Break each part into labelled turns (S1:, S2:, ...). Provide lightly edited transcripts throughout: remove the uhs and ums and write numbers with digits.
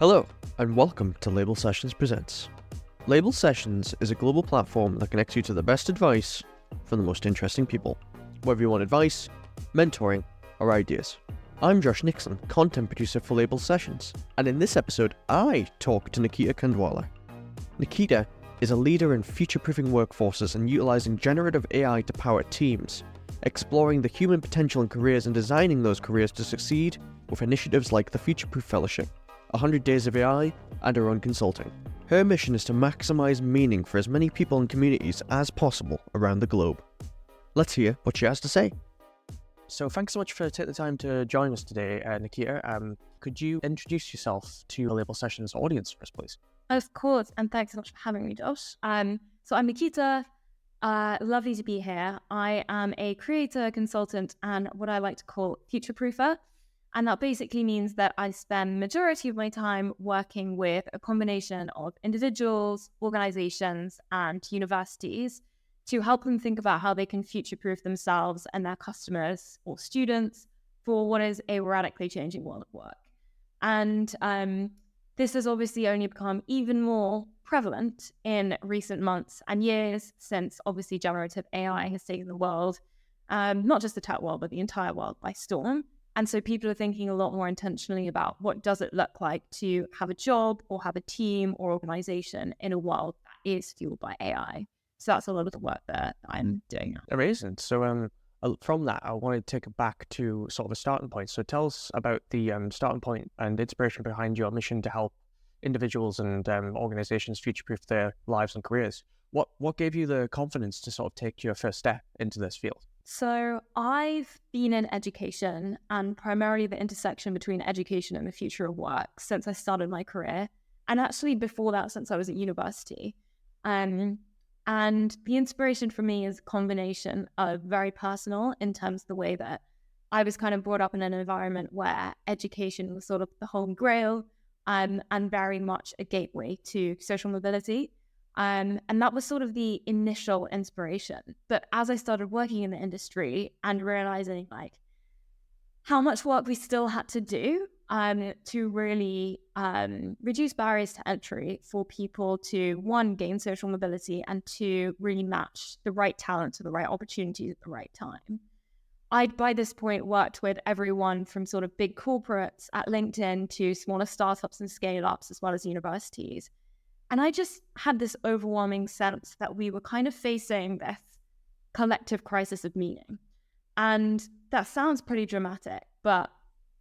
S1: Hello, and welcome to Label Sessions Presents. Label Sessions is a global platform that connects you to the best advice from the most interesting people, whether you want advice, mentoring, or ideas. I'm Josh Nixon, content producer for Label Sessions, and in this episode, I talk to Nikita Khandwala. Nikita is a leader in future-proofing workforces and utilising generative AI to power teams, exploring the human potential in careers and designing those careers to succeed with initiatives like the Futureproof Fellowship, 100 Days of AI, and her own consulting. Her mission is to maximise meaning for as many people and communities as possible around the globe. Let's hear what she has to say. So thanks so much for taking the time to join us today, Nikita. Could you introduce yourself to the Label Sessions audience for us, please?
S2: Of course, and thanks so much for having me, Josh. So I'm Nikita. Lovely to be here. I am a creator, consultant, and what I like to call future proofer. And that basically means that I spend the majority of my time working with a combination of individuals, organizations, and universities to help them think about how they can future-proof themselves and their customers or students for what is a radically changing world of work. And this has obviously only become even more prevalent in recent months and years since obviously generative AI has taken the world, not just the tech world, but the entire world by storm. And so people are thinking a lot more intentionally about what does it look like to have a job or have a team or organization in a world that is fueled by AI. So that's a lot of the work that I'm doing now.
S1: Amazing. So from that, I want to take it back to sort of a starting point. So tell us about the starting point and inspiration behind your mission to help individuals and organizations future-proof their lives and careers. What gave you the confidence to sort of take your first step into this field?
S2: So I've been in education and primarily the intersection between education and the future of work since I started my career. And actually before that, since I was at university. And the inspiration for me is a combination of very personal in terms of the way that I was kind of brought up in an environment where education was sort of the holy grail and very much a gateway to social mobility. And that was sort of the initial inspiration. But as I started working in the industry and realizing like how much work we still had to do to really reduce barriers to entry for people to, one, gain social mobility, and two, really match the right talent to the right opportunities at the right time. I'd, by this point, worked with everyone from sort of big corporates at LinkedIn to smaller startups and scale-ups, as well as universities. And I just had this overwhelming sense that we were kind of facing this collective crisis of meaning. And that sounds pretty dramatic, but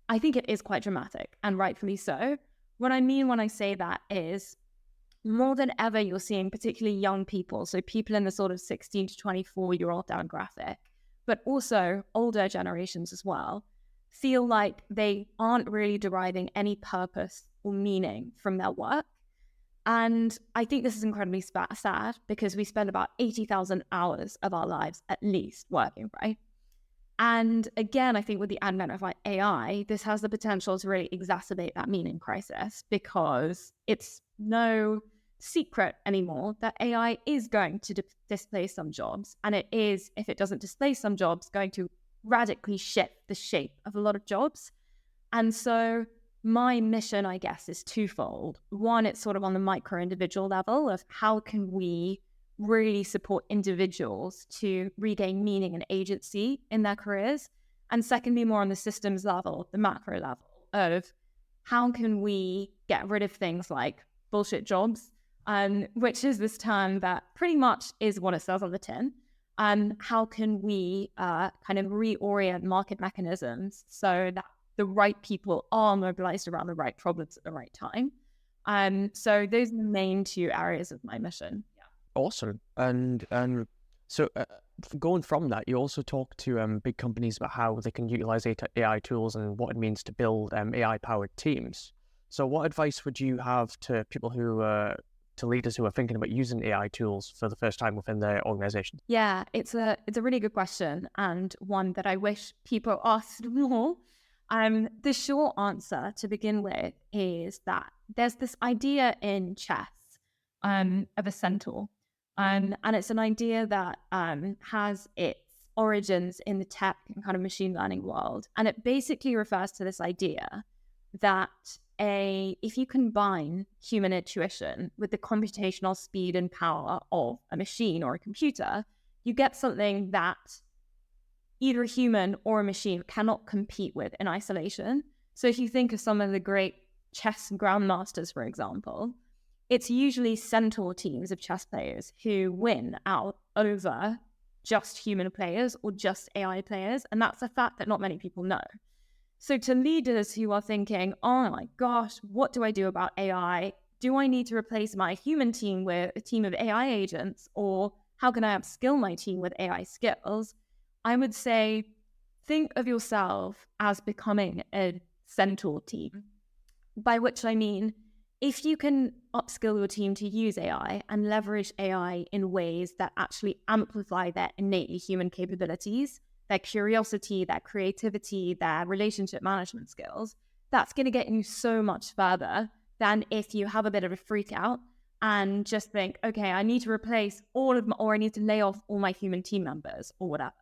S2: I think it is quite dramatic, and rightfully so. What I mean when I say that is more than ever, you're seeing particularly young people, so people in the sort of 16 to 24-year-old demographic, but also older generations as well, feel like they aren't really deriving any purpose or meaning from their work. And I think this is incredibly sad because we spend about 80,000 hours of our lives at least working, right? And again, I think with the advent of like AI, this has the potential to really exacerbate that meaning crisis because it's no secret anymore that AI is going to displace some jobs. And it is, if it doesn't displace some jobs, going to radically shift the shape of a lot of jobs. And so my mission, I guess, is twofold. One, it's sort of on the micro individual level of how can we really support individuals to regain meaning and agency in their careers. And secondly, more on the systems level, the macro level of how can we get rid of things like bullshit jobs, which is this term that pretty much is what it says on the tin. How can we kind of reorient market mechanisms so that the right people are mobilized around the right problems at the right time. So those are the main two areas of my mission. Yeah.
S1: Awesome. And so going from that, you also talk to big companies about how they can utilize AI tools and what it means to build AI-powered teams. So what advice would you have to people who to leaders who are thinking about using AI tools for the first time within their organization?
S2: Yeah, it's a really good question and one that I wish people asked more. The short answer to begin with is that there's this idea in chess of a centaur. And it's an idea that has its origins in the tech and kind of machine learning world. And it basically refers to this idea that if you combine human intuition with the computational speed and power of a machine or a computer, you get something that either a human or a machine cannot compete with in isolation. So if you think of some of the great chess grandmasters, for example, it's usually centaur teams of chess players who win out over just human players or just AI players. And that's a fact that not many people know. So to leaders who are thinking, oh my gosh, what do I do about AI? Do I need to replace my human team with a team of AI agents? Or how can I upskill my team with AI skills? I would say, think of yourself as becoming a centaur team, by which I mean, if you can upskill your team to use AI and leverage AI in ways that actually amplify their innately human capabilities, their curiosity, their creativity, their relationship management skills, that's going to get you so much further than if you have a bit of a freak out and just think, okay, I need to replace or I need to lay off all my human team members or whatever.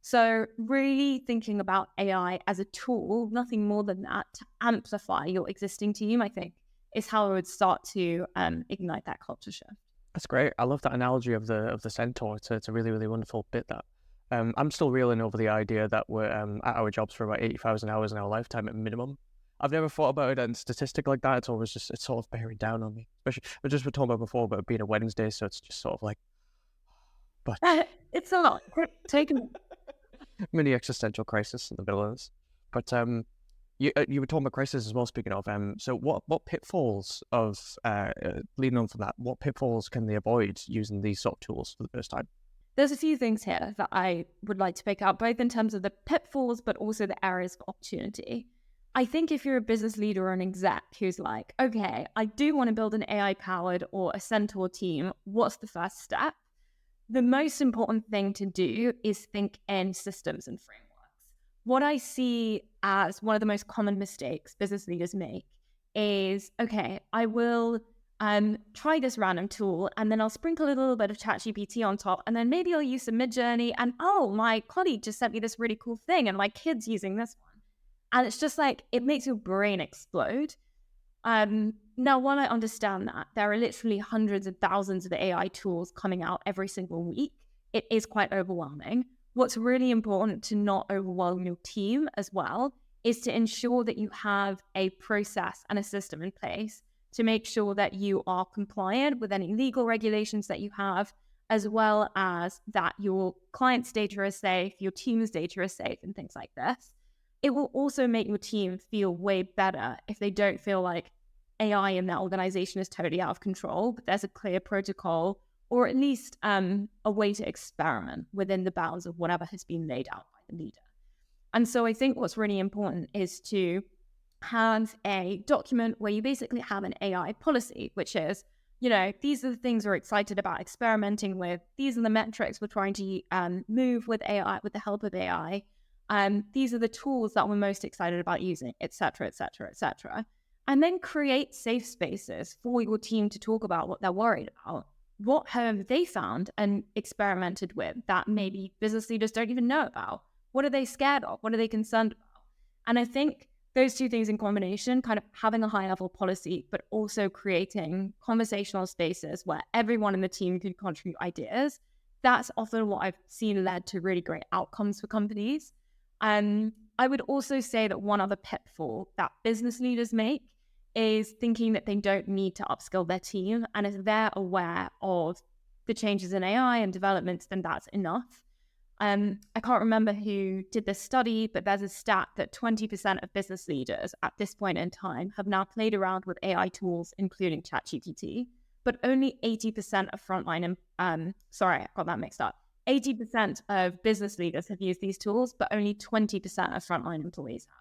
S2: So really thinking about AI as a tool, nothing more than that, to amplify your existing team, I think, is how I would start to ignite that culture shift.
S1: That's great. I love that analogy of the centaur. It's a really, really wonderful bit that. I'm still reeling over the idea that we're at our jobs for about 80,000 hours in our lifetime at minimum. I've never thought about it in statistic like that. It's always just, it's sort of bearing down on me. Especially, we just were talking about before about being a Wednesday, so it's just sort of like, but
S2: it's a lot. Taken
S1: mini existential crisis in the middle of this. But you were talking about crisis as well. Speaking of, so what pitfalls of leading on from that? What pitfalls can they avoid using these sort of tools for the first time?
S2: There's a few things here that I would like to pick up, both in terms of the pitfalls, but also the areas of opportunity. I think if you're a business leader or an exec who's like, okay, I do want to build an AI-powered or a centaur team, what's the first step? The most important thing to do is think in systems and frameworks. What I see as one of the most common mistakes business leaders make is, okay, I will try this random tool and then I'll sprinkle a little bit of ChatGPT on top and then maybe I'll use some Midjourney and oh, my colleague just sent me this really cool thing and my kid's using this one. And it's just like, it makes your brain explode. Now, while I understand that there are literally hundreds of thousands of AI tools coming out every single week, it is quite overwhelming. What's really important to not overwhelm your team as well is to ensure that you have a process and a system in place to make sure that you are compliant with any legal regulations that you have, as well as that your client's data is safe, your team's data is safe, and things like this. It will also make your team feel way better if they don't feel like AI in their organization is totally out of control, but there's a clear protocol or at least a way to experiment within the bounds of whatever has been laid out by the leader. And so I think what's really important is to have a document where you basically have an AI policy, which is, you know, these are the things we're excited about experimenting with. These are the metrics we're trying to move with AI, with the help of AI. These are the tools that we're most excited about using, et cetera, et cetera, et cetera. And then create safe spaces for your team to talk about what they're worried about. What have they found and experimented with that maybe business leaders don't even know about? What are they scared of? What are they concerned about? And I think those two things in combination, kind of having a high level policy, but also creating conversational spaces where everyone in the team can contribute ideas, that's often what I've seen led to really great outcomes for companies. I would also say that one other pitfall that business leaders make is thinking that they don't need to upskill their team. And if they're aware of the changes in AI and developments, then that's enough. I can't remember who did this study, but there's a stat that 20% of business leaders at this point in time have now played around with AI tools, including ChatGPT, but only 80% of frontline, sorry, I got that mixed up. 80% of business leaders have used these tools, but only 20% of frontline employees have.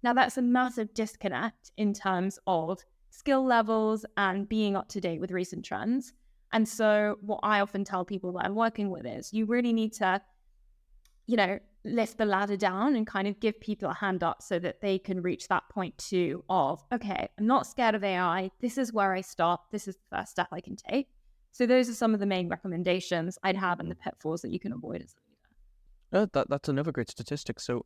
S2: Now, that's a massive disconnect in terms of skill levels and being up to date with recent trends. And so what I often tell people that I'm working with is you really need to, you know, lift the ladder down and kind of give people a hand up so that they can reach that point too of, okay, I'm not scared of AI. This is where I start. This is the first step I can take. So those are some of the main recommendations I'd have and the pitfalls that you can avoid as a leader.
S1: That's another great statistic. So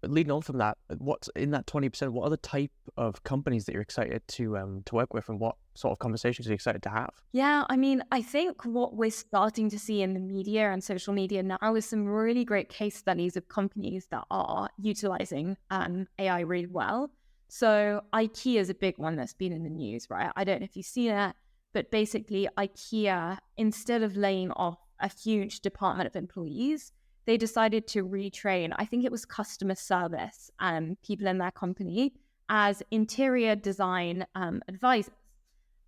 S1: leading on from that, what's in that 20%? What are the type of companies that you're excited to work with, and what sort of conversations are you excited to have?
S2: Yeah, I mean, I think what we're starting to see in the media and social media now is some really great case studies of companies that are utilizing AI really well. So IKEA is a big one that's been in the news, right? I don't know if you've seen it, but basically IKEA, instead of laying off a huge department of employees, they decided to retrain, I think it was customer service people in their company as interior design advisors.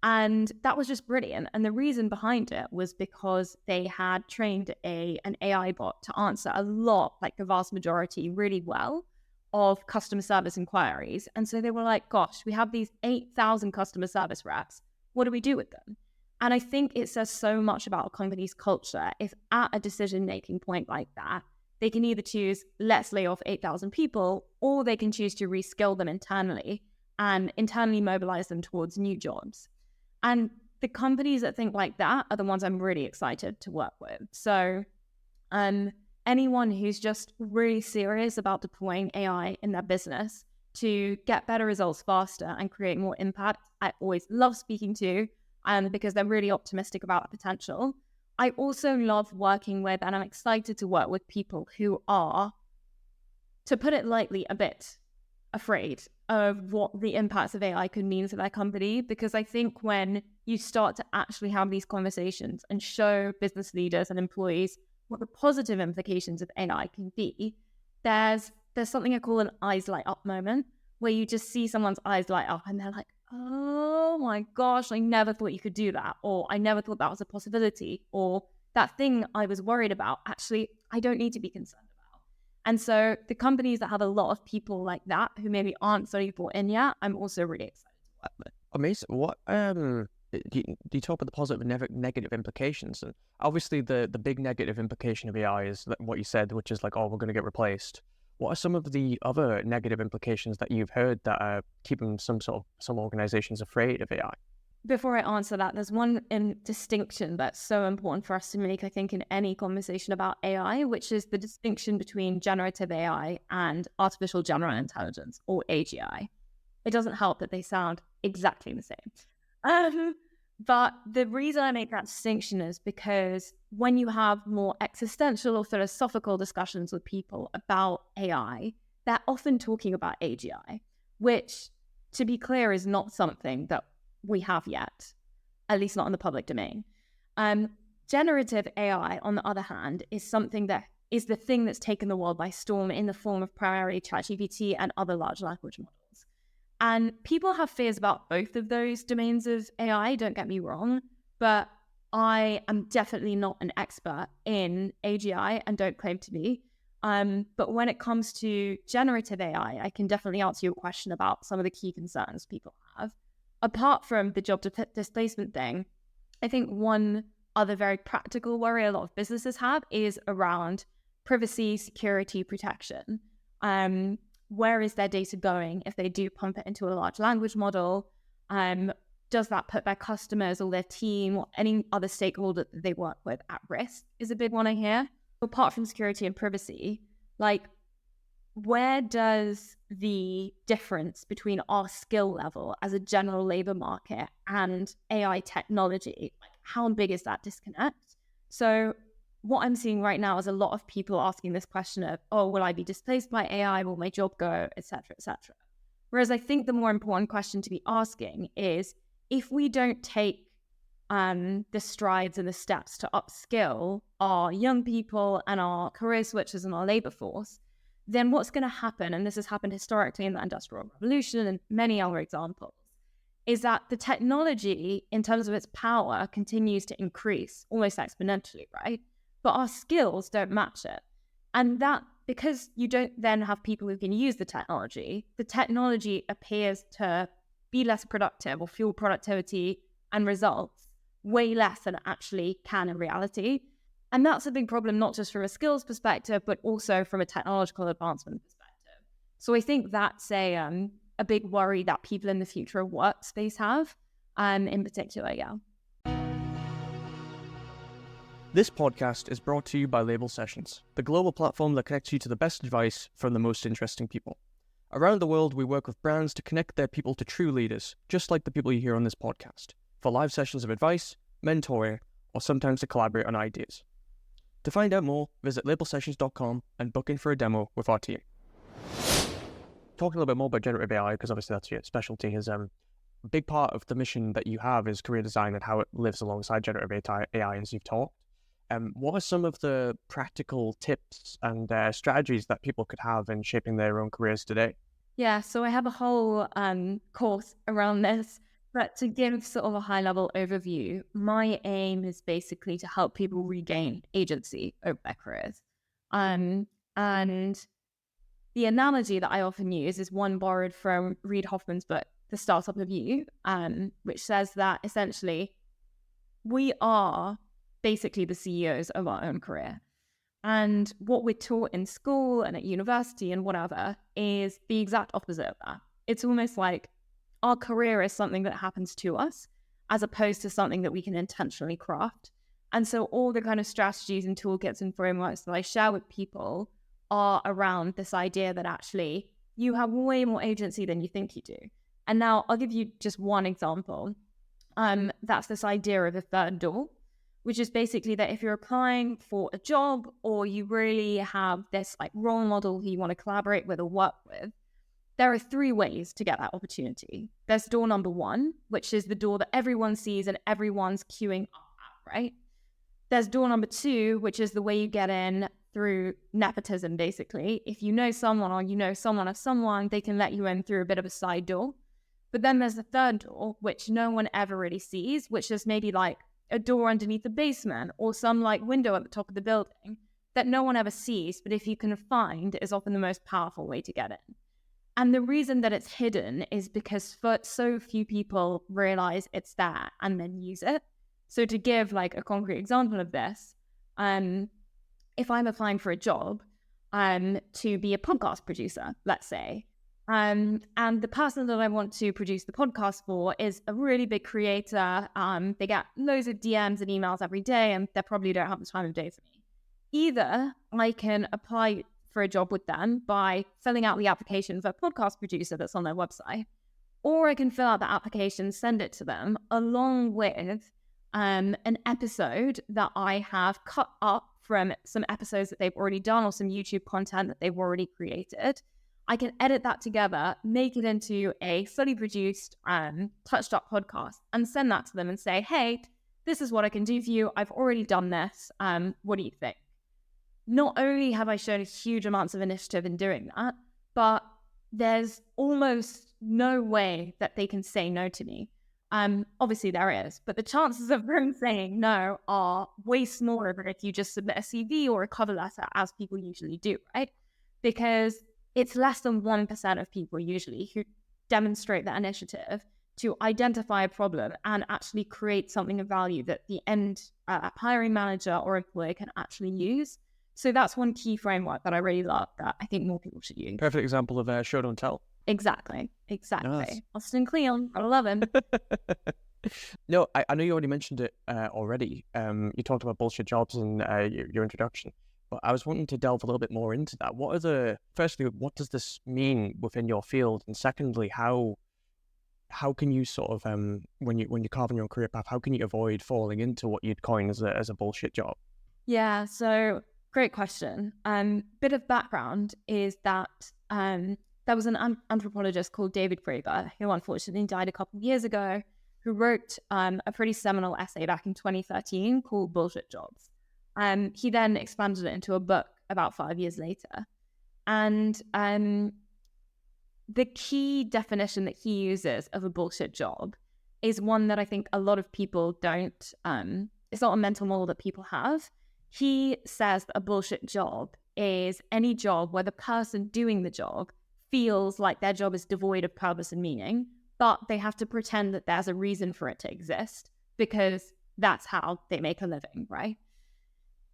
S2: And that was just brilliant. And the reason behind it was because they had trained an AI bot to answer a lot, like the vast majority, really well of customer service inquiries. And so they were like, gosh, we have these 8,000 customer service reps. What do we do with them? And I think it says so much about a company's culture if at a decision-making point like that, they can either choose, let's lay off 8,000 people, or they can choose to reskill them internally and internally mobilize them towards new jobs. And the companies that think like that are the ones I'm really excited to work with. So anyone who's just really serious about deploying AI in their business to get better results faster and create more impact, I always love speaking to, because they're really optimistic about the potential. I also love working with, and I'm excited to work with people who are, to put it lightly, a bit afraid of what the impacts of AI could mean to their company. Because I think when you start to actually have these conversations and show business leaders and employees what the positive implications of AI can be, there's something I call an eyes light up moment, where you just see someone's eyes light up and they're like, oh my gosh, I never thought you could do that. Or I never thought that was a possibility. Or that thing I was worried about, actually, I don't need to be concerned about. And so the companies that have a lot of people like that, who maybe aren't fully bought in yet, I'm also really excited to work with.
S1: Amazing. What do you talk about the positive and negative implications? And obviously the big negative implication of AI is what you said, which is like, oh, we're going to get replaced. What are some of the other negative implications that you've heard that are keeping some organizations afraid of AI?
S2: Before I answer that, there's one distinction that's so important for us to make, I think, in any conversation about AI, which is the distinction between generative AI and artificial general intelligence, or AGI. It doesn't help that they sound exactly the same. But the reason I make that distinction is because when you have more existential or philosophical discussions with people about AI, they're often talking about AGI, which, to be clear, is not something that we have yet, at least not in the public domain. Generative AI, on the other hand, is something that is the thing that's taken the world by storm in the form of primarily ChatGPT and other large language models. And people have fears about both of those domains of AI, don't get me wrong, but I am definitely not an expert in AGI and don't claim to be. But when it comes to generative AI, I can definitely answer your question about some of the key concerns people have. Apart from the job displacement thing, I think one other very practical worry a lot of businesses have is around privacy, security, protection. Where is their data going if they do pump it into a large language model? Does that put their customers or their team or any other stakeholder that they work with at risk is a big one I hear. Apart from security and privacy, like, where does the difference between our skill level as a general labor market and AI technology, like, how big is that disconnect? So what I'm seeing right now is a lot of people asking this question of, oh, will I be displaced by AI? Will my job go, et cetera, et cetera. Whereas I think the more important question to be asking is, if we don't take the strides and the steps to upskill our young people and our career switchers and our labor force, then what's going to happen, and this has happened historically in the Industrial Revolution and many other examples, is that the technology, in terms of its power, continues to increase almost exponentially, right? But our skills don't match it. And that, because you don't then have people who can use the technology appears to be less productive or fuel productivity and results way less than it actually can in reality. And that's a big problem, not just from a skills perspective, but also from a technological advancement perspective. So I think that's a big worry that people in the future of workspace have, in particular, yeah.
S1: This podcast is brought to you by Label Sessions, the global platform that connects you to the best advice from the most interesting people. Around the world, we work with brands to connect their people to true leaders, just like the people you hear on this podcast, for live sessions of advice, mentoring, or sometimes to collaborate on ideas. To find out more, visit labelsessions.com and book in for a demo with our team. Talking a little bit more about generative AI, because obviously that's your specialty, is a big part of the mission that you have is career design and how it lives alongside generative AI, as you've talked. What are some of the practical tips and strategies that people could have in shaping their own careers today?
S2: Yeah, so I have a whole course around this, but to give sort of a high-level overview, my aim is basically to help people regain agency over their careers. And the analogy that I often use is one borrowed from Reid Hoffman's book, The Startup of You, which says that essentially we are basically the CEOs of our own career. And what we're taught in school and at university and whatever is the exact opposite of that. It's almost like our career is something that happens to us as opposed to something that we can intentionally craft. And so all the kind of strategies and toolkits and frameworks that I share with people are around this idea that actually you have way more agency than you think you do. And now I'll give you just one example. That's this idea of a third door, which is basically that if you're applying for a job or you really have this like role model who you want to collaborate with or work with, there are three ways to get that opportunity. There's door number one, which is the door that everyone sees and everyone's queuing up at, right? There's door number two, which is the way you get in through nepotism, basically. If you know someone or you know someone of someone, they can let you in through a bit of a side door. But then there's the third door, which no one ever really sees, which is maybe like a door underneath the basement or some like window at the top of the building that no one ever sees, but if you can find, is often the most powerful way to get in. And the reason that it's hidden is because so few people realize it's there and then use it. So to give like a concrete example of this, if I'm applying for a job to be a podcast producer, let's say, and the person that I want to produce the podcast for is a really big creator. They get loads of DMs and emails every day, and they probably don't have the time of day for me. Either I can apply for a job with them by filling out the application for a podcast producer that's on their website, or I can fill out the application, send it to them, along with an episode that I have cut up from some episodes that they've already done or some YouTube content that they've already created. I can edit that together, make it into a fully produced, touched up podcast and send that to them and say, hey, this is what I can do for you. I've already done this. What do you think? Not only have I shown huge amounts of initiative in doing that, but there's almost no way that they can say no to me. Obviously there is, but the chances of them saying no are way smaller than if you just submit a CV or a cover letter, as people usually do, right? Because it's less than 1% of people usually who demonstrate that initiative to identify a problem and actually create something of value that the end hiring manager or employer can actually use. So that's one key framework that I really love that I think more people should use.
S1: Perfect example of show, don't tell.
S2: Exactly.
S1: Nice.
S2: Austin Kleon, I love him.
S1: No, I know you already mentioned it already. You talked about bullshit jobs in your introduction. But I was wanting to delve a little bit more into that. Firstly, what does this mean within your field? And secondly, how can you sort of, when you're carving your career path, how can you avoid falling into what you'd coin as a bullshit job?
S2: Yeah, so great question. Bit of background is that there was an anthropologist called David Graeber, who unfortunately died a couple of years ago, who wrote a pretty seminal essay back in 2013 called Bullshit Jobs. He then expanded it into a book about 5 years later. And the key definition that he uses of a bullshit job is one that I think a lot of people don't, it's not a mental model that people have. He says that a bullshit job is any job where the person doing the job feels like their job is devoid of purpose and meaning, but they have to pretend that there's a reason for it to exist because that's how they make a living, right?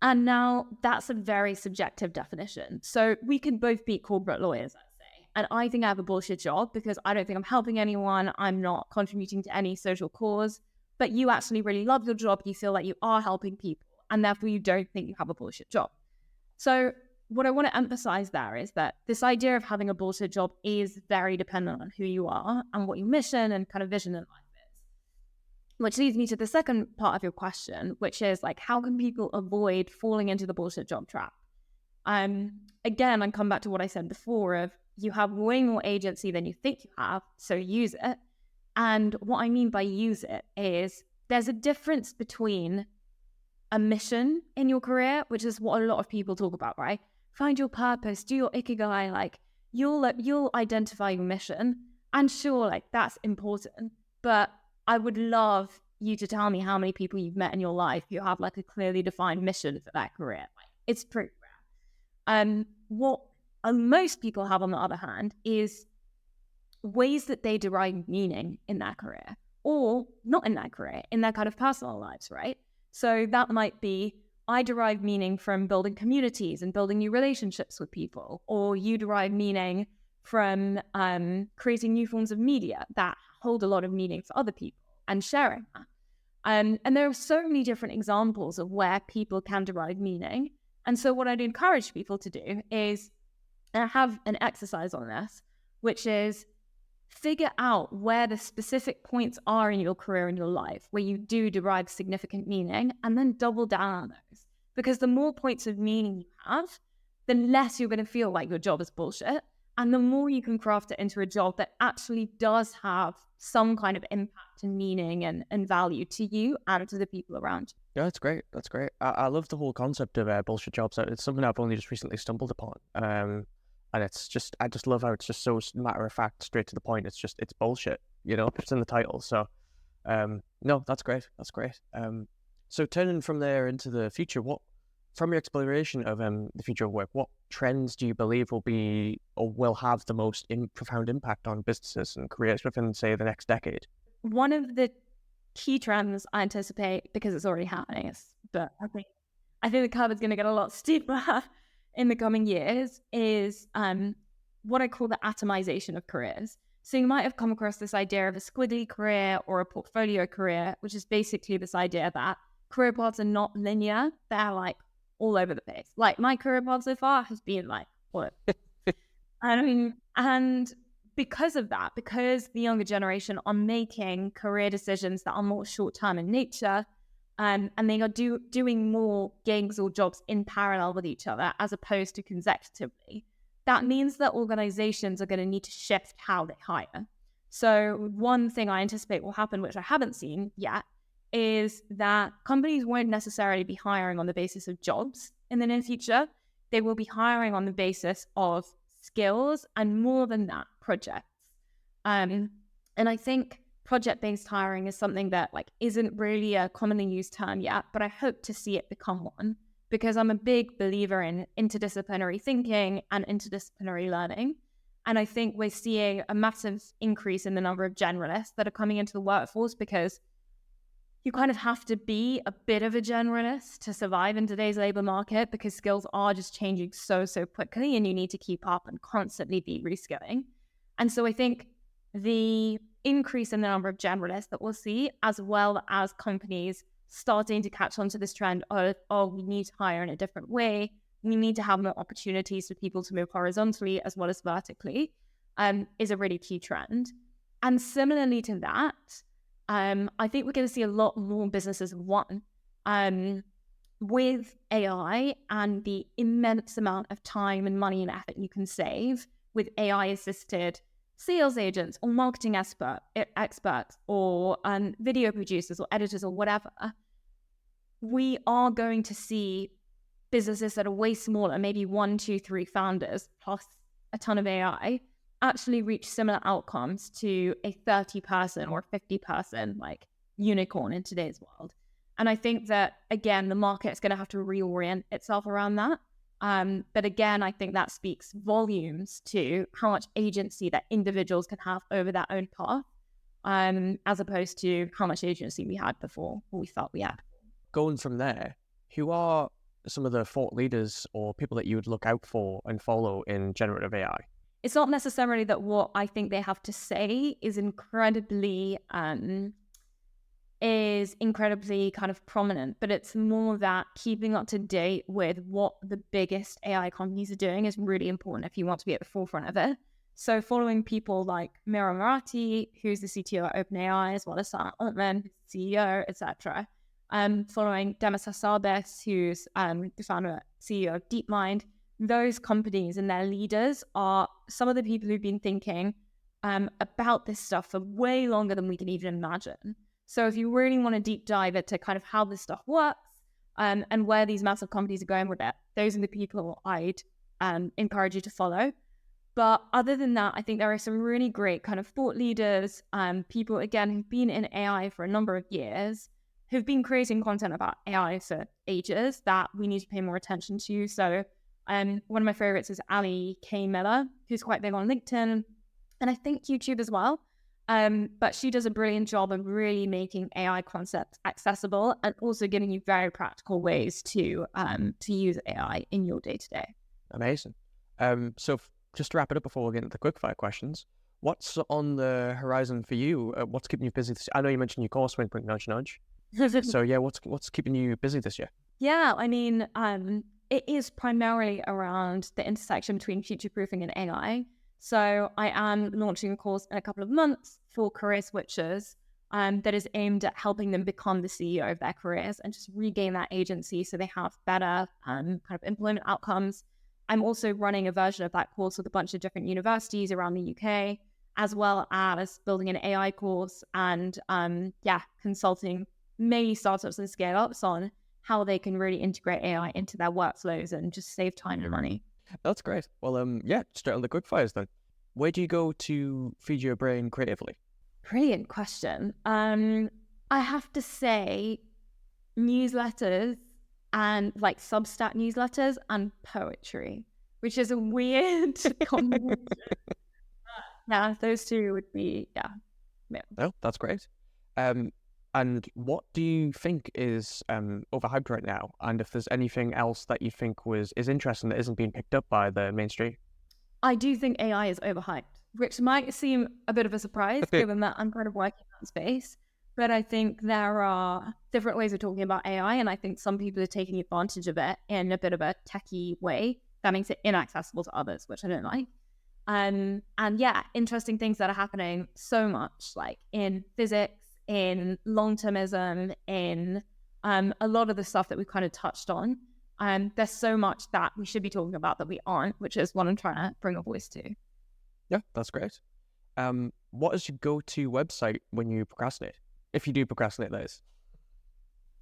S2: And now that's a very subjective definition. So we can both be corporate lawyers, let's say. And I think I have a bullshit job because I don't think I'm helping anyone. I'm not contributing to any social cause. But you actually really love your job. You feel like you are helping people. and therefore you don't think you have a bullshit job. So what I want to emphasize there is that this idea of having a bullshit job is very dependent on who you are and what your mission and kind of vision in life is. Which leads me to the second part of your question, which is like, how can people avoid falling into the bullshit job trap? Again, I come back to what I said before of you have way more agency than you think you have, so use it. And what I mean by use it is there's a difference between a mission in your career, which is what a lot of people talk about, right? Find your purpose, do your ikigai, like you'll identify your mission. And sure, like that's important, but I would love you to tell me how many people you've met in your life who have like a clearly defined mission for that career. Like, it's pretty rare. What most people have, on the other hand, is ways that they derive meaning in their career, or not in their career, in their kind of personal lives, right? So that might be, I derive meaning from building communities and building new relationships with people, or you derive meaning from creating new forms of media that hold a lot of meaning for other people and sharing that. And there are so many different examples of where people can derive meaning. And so what I'd encourage people to do is have an exercise on this, which is figure out where the specific points are in your career and your life where you do derive significant meaning, and then double down on those. Because the more points of meaning you have, the less you're going to feel like your job is bullshit, and the more you can craft it into a job that actually does have some kind of impact and meaning and value to you and to the people around you.
S1: Yeah, that's great. That's great. I love the whole concept of bullshit jobs. It's something I've only just recently stumbled upon. And I just love how it's just so matter of fact, straight to the point. It's bullshit, it's in the title. So, no, that's great. That's great. So turning from there into the future, from your exploration of the future of work, what trends do you believe will be or will have the most profound impact on businesses and careers within, say, the next decade?
S2: One of the key trends I anticipate, because it's already happening, but I think the curve is going to get a lot steeper in the coming years, is what I call the atomization of careers. So you might have come across this idea of a squiggly career or a portfolio career, which is basically this idea that career paths are not linear. They're like all over the place. Like my career path so far has been like, what? And because of that, because the younger generation are making career decisions that are more short-term in nature, and they are doing more gigs or jobs in parallel with each other as opposed to consecutively, that means that organizations are going to need to shift how they hire. So one thing I anticipate will happen, which I haven't seen yet, is that companies won't necessarily be hiring on the basis of jobs in the near future. They will be hiring on the basis of skills, and more than that, projects. And I think project-based hiring is something that isn't really a commonly used term yet, but I hope to see it become one, because I'm a big believer in interdisciplinary thinking and interdisciplinary learning. And I think we're seeing a massive increase in the number of generalists that are coming into the workforce, because you kind of have to be a bit of a generalist to survive in today's labor market, because skills are just changing so quickly and you need to keep up and constantly be reskilling. And so I think the increase in the number of generalists that we'll see, as well as companies starting to catch on to this trend of, we need to hire in a different way. We need to have more opportunities for people to move horizontally as well as vertically, is a really key trend. And similarly to that, I think we're going to see a lot more businesses, with AI and the immense amount of time and money and effort you can save with AI-assisted sales agents or marketing experts or video producers or editors or whatever. We are going to see businesses that are way smaller, maybe 1, 2, 3 founders plus a ton of AI, actually reach similar outcomes to a 30-person or 50-person unicorn in today's world. And I think that, again, the market is going to have to reorient itself around that. But again, I think that speaks volumes to how much agency that individuals can have over their own path, as opposed to how much agency we had before, or we felt we had.
S1: Going from there, who are some of the thought leaders or people that you would look out for and follow in generative AI?
S2: It's not necessarily that what I think they have to say is incredibly is incredibly kind of prominent, but it's more that keeping up to date with what the biggest AI companies are doing is really important if you want to be at the forefront of it. So following people like Mira Murati, who's the CTO at OpenAI, as well as Sam Altman, who's the CEO, etc. Following Demis Hassabis, who's the founder and CEO of DeepMind. Those companies and their leaders are some of the people who've been thinking about this stuff for way longer than we can even imagine. So if you really want to deep dive into kind of how this stuff works and where these massive companies are going with it, those are the people I'd encourage you to follow. But other than that, I think there are some really great kind of thought leaders, people, again, who've been in AI for a number of years, who've been creating content about AI for ages that we need to pay more attention to. So one of my favorites is Ali K. Miller, who's quite big on LinkedIn and I think YouTube as well. But she does a brilliant job of really making AI concepts accessible and also giving you very practical ways to use AI in your day-to-day.
S1: Amazing. Just to wrap it up before we get into the quickfire questions, what's on the horizon for you? What's keeping you busy I know you mentioned your course, wink, wink, nudge, nudge. So yeah, what's keeping you busy this year?
S2: Yeah, I mean, it is primarily around the intersection between future-proofing and AI. So I am launching a course in a couple of months for career switchers that is aimed at helping them become the CEO of their careers and just regain that agency so they have better kind of employment outcomes. I'm also running a version of that course with a bunch of different universities around the UK, as well as building an AI course and consulting many startups and scale-ups on how they can really integrate AI into their workflows and just save time and money.
S1: That's great. Well, straight on the quick fires then. Where do you go to feed your brain creatively?
S2: Brilliant question. I have to say newsletters and like Substack newsletters and poetry, which is a weird combination. Yeah, those two would be, yeah.
S1: Oh, that's great. And what do you think is overhyped right now? And if there's anything else that you think is interesting that isn't being picked up by the mainstream?
S2: I do think AI is overhyped, which might seem a bit of a surprise given that I'm kind of working in that space. But I think there are different ways of talking about AI, and I think some people are taking advantage of it in a bit of a techie way that makes it inaccessible to others, which I don't like. And yeah, interesting things that are happening so much, like in physics, in long-termism, in a lot of the stuff that we've kind of touched on. There's so much that we should be talking about that we aren't, which is what I'm trying to bring a voice to.
S1: Yeah, that's great. What is your go-to website when you procrastinate? If you do procrastinate, that is.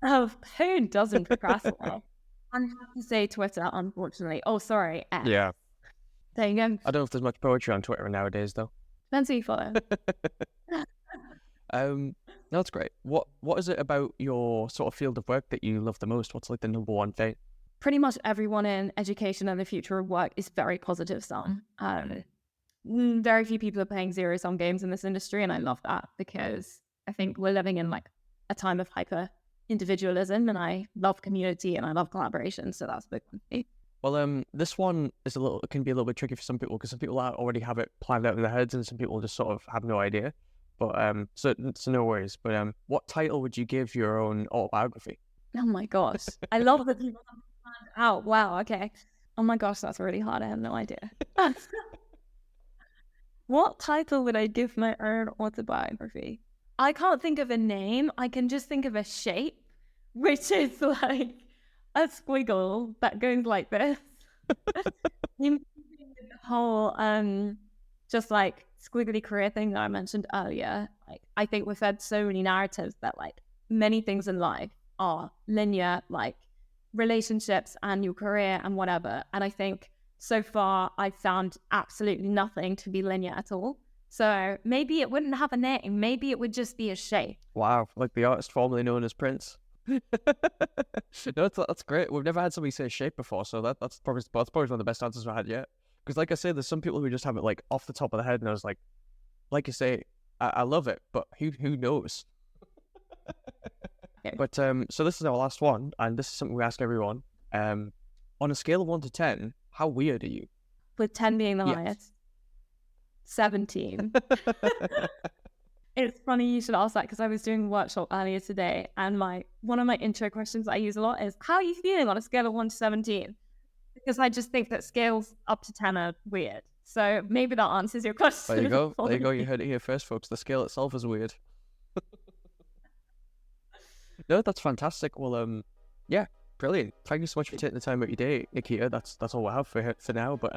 S2: Oh, who doesn't procrastinate? I have to say Twitter, unfortunately. Oh, sorry, X.
S1: Yeah.
S2: There you go.
S1: I don't know if there's much poetry on Twitter nowadays, though.
S2: Depends who you follow.
S1: No, that's great. What is it about your sort of field of work that you love the most? What's like the number one thing?
S2: Pretty much everyone in education and the future of work is very positive sum. Very few people are playing zero-sum games in this industry, and I love that because I think we're living in like a time of hyper individualism, and I love community and I love collaboration, so that's a big one for me.
S1: Well, this one is can be a little bit tricky for some people because some people already have it planned out in their heads, and some people just sort of have no idea. But so no worries. But what title would you give your own autobiography?
S2: Oh my gosh, I love that people have planned out. Wow, okay. Oh my gosh, that's really hard. I have no idea. What title would I give my own autobiography? I can't think of a name. I can just think of a shape, which is like a squiggle that goes like this. The whole just like squiggly career thing that I mentioned earlier. Like I think we've had so many narratives that like many things in life are linear, like relationships and your career and whatever. And I think so far I've found absolutely nothing to be linear at all. So maybe it wouldn't have a name. Maybe it would just be a shape.
S1: Wow, like the artist formerly known as Prince. No, that's great. We've never had somebody say shape before, so that's probably one of the best answers I've had yet. Because like I say, there's some people who just have it like off the top of the head, and I was like you say, I love it, but who knows? Okay. But so this is our last one, and this is something we ask everyone. On a scale of 1 to 10, how weird are you?
S2: With 10 being the highest. 17. It's funny you should ask that because I was doing a workshop earlier today, and one of my intro questions I use a lot is, how are you feeling on a scale of 1 to 17? Because I just think that scales up to 10 are weird. So maybe that answers your question.
S1: There you go. There you go. You heard it here first, folks. The scale itself is weird. No, that's fantastic. Well, yeah, brilliant. Thank you so much for taking the time out of your day, Nikita. That's all I have for now. But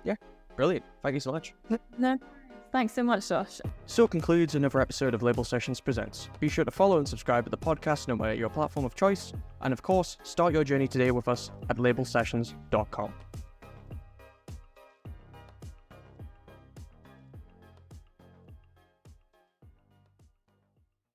S1: yeah, brilliant. Thank you so much.
S2: No, thanks so much, Josh.
S1: So concludes another episode of Label Sessions Presents. Be sure to follow and subscribe to the podcast no matter your platform of choice. And of course, start your journey today with us at labelsessions.com.